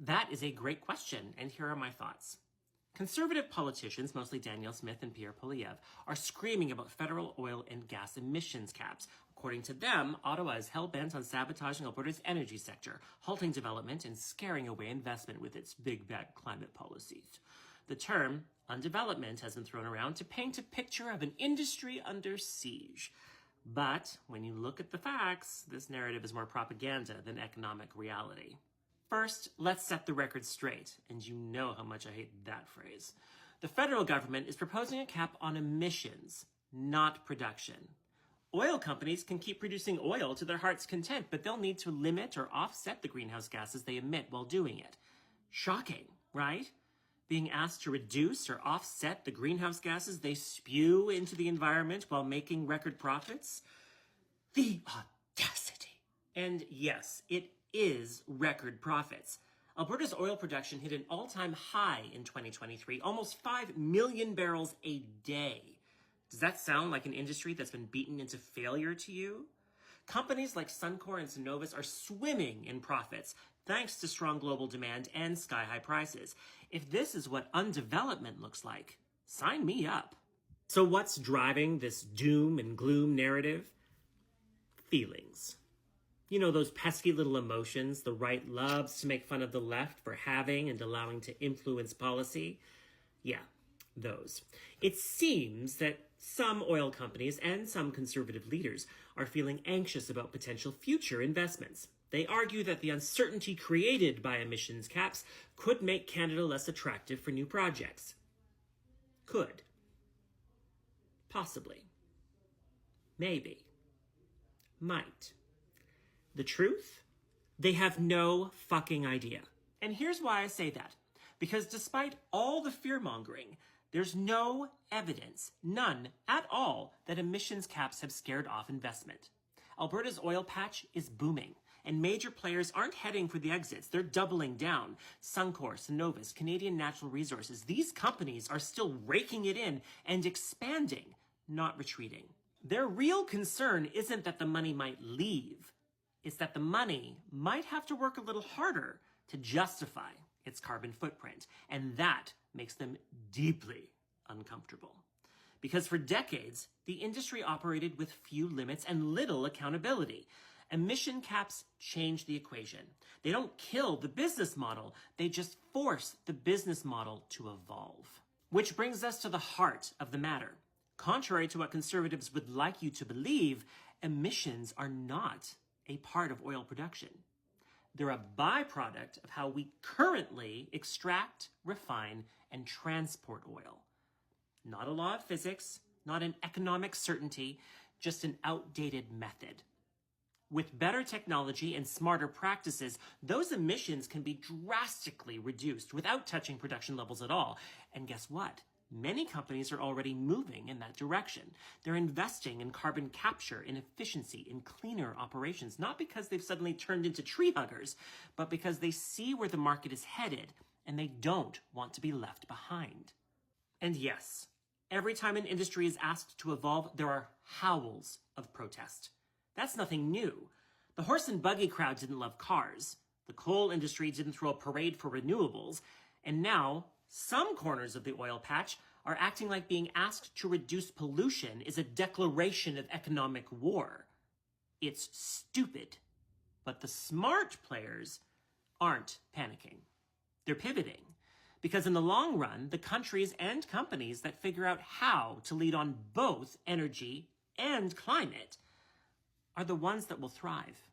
That is a great question, and here are my thoughts. Conservative politicians, mostly Danielle Smith and Pierre Poilievre, are screaming about federal oil and gas emissions caps. According to them, Ottawa is hell-bent on sabotaging Alberta's energy sector, halting development and scaring away investment with its big bad climate policies. The term undevelopment has been thrown around to paint a picture of an industry under siege. But when you look at the facts, this narrative is more propaganda than economic reality. First, let's set the record straight, and you know how much I hate that phrase. The federal government is proposing a cap on emissions, not production. Oil companies can keep producing oil to their heart's content, but they'll need to limit or offset the greenhouse gases they emit while doing it. Shocking, right? Being asked to reduce or offset the greenhouse gases they spew into the environment while making record profits? The audacity. And yes, it is record profits. Alberta's oil production hit an all-time high in 2023, almost 5 million barrels a day. Does that sound like an industry that's been beaten into failure to you? Companies like Suncor and Cenovus are swimming in profits, thanks to strong global demand and sky-high prices. If this is what undevelopment looks like, sign me up. So what's driving this doom and gloom narrative? Feelings. You know, those pesky little emotions the right loves to make fun of the left for having and allowing to influence policy? Yeah, those. It seems that some oil companies and some conservative leaders are feeling anxious about potential future investments. They argue that the uncertainty created by emissions caps could make Canada less attractive for new projects. Could. Possibly. Maybe. Might. The truth? They have no fucking idea. And here's why I say that. Because despite all the fear-mongering, there's no evidence, none at all, that emissions caps have scared off investment. Alberta's oil patch is booming, and major players aren't heading for the exits. They're doubling down. Suncor, Cenovus, Canadian Natural Resources, these companies are still raking it in and expanding, not retreating. Their real concern isn't that the money might leave. It's that the money might have to work a little harder to justify its carbon footprint, and that makes them deeply uncomfortable. Because for decades, the industry operated with few limits and little accountability. Emission caps change the equation. They don't kill the business model, they just force the business model to evolve. Which brings us to the heart of the matter. Contrary to what conservatives would like you to believe, emissions are not a part of oil production. They're a byproduct of how we currently extract, refine, and transport oil. Not a law of physics, not an economic certainty, just an outdated method. With better technology and smarter practices, those emissions can be drastically reduced without touching production levels at all. And guess what? Many companies are already moving in that direction. They're investing in carbon capture, in efficiency, in cleaner operations, not because they've suddenly turned into tree huggers, but because they see where the market is headed and they don't want to be left behind. And yes, every time an industry is asked to evolve, there are howls of protest. That's nothing new. The horse and buggy crowd didn't love cars. The coal industry didn't throw a parade for renewables. And now, some corners of the oil patch are acting like being asked to reduce pollution is a declaration of economic war. It's stupid. But the smart players aren't panicking. They're pivoting. Because in the long run, the countries and companies that figure out how to lead on both energy and climate are the ones that will thrive.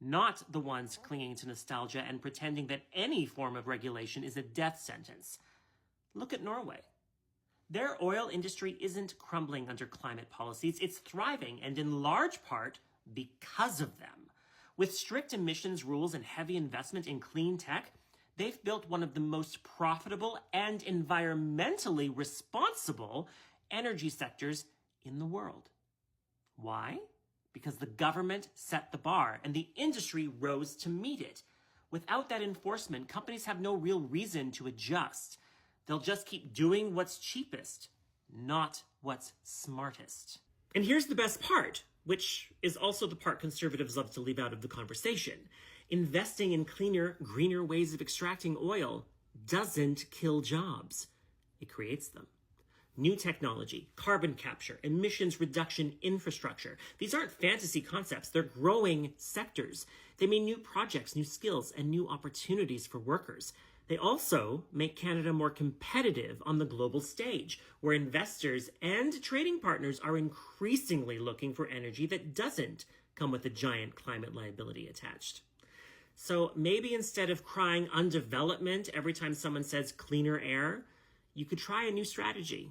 Not the ones clinging to nostalgia and pretending that any form of regulation is a death sentence. Look at Norway. Their oil industry isn't crumbling under climate policies. It's thriving, and in large part because of them. With strict emissions rules and heavy investment in clean tech, they've built one of the most profitable and environmentally responsible energy sectors in the world. Why? Because the government set the bar and the industry rose to meet it. Without that enforcement, companies have no real reason to adjust. They'll just keep doing what's cheapest, not what's smartest. And here's the best part, which is also the part conservatives love to leave out of the conversation. Investing in cleaner, greener ways of extracting oil doesn't kill jobs. It creates them. New technology, carbon capture, emissions reduction infrastructure. These aren't fantasy concepts. They're growing sectors. They mean new projects, new skills, and new opportunities for workers. They also make Canada more competitive on the global stage, where investors and trading partners are increasingly looking for energy that doesn't come with a giant climate liability attached. So maybe instead of crying undevelopment every time someone says cleaner air, you could try a new strategy,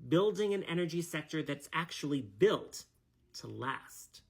building an energy sector that's actually built to last.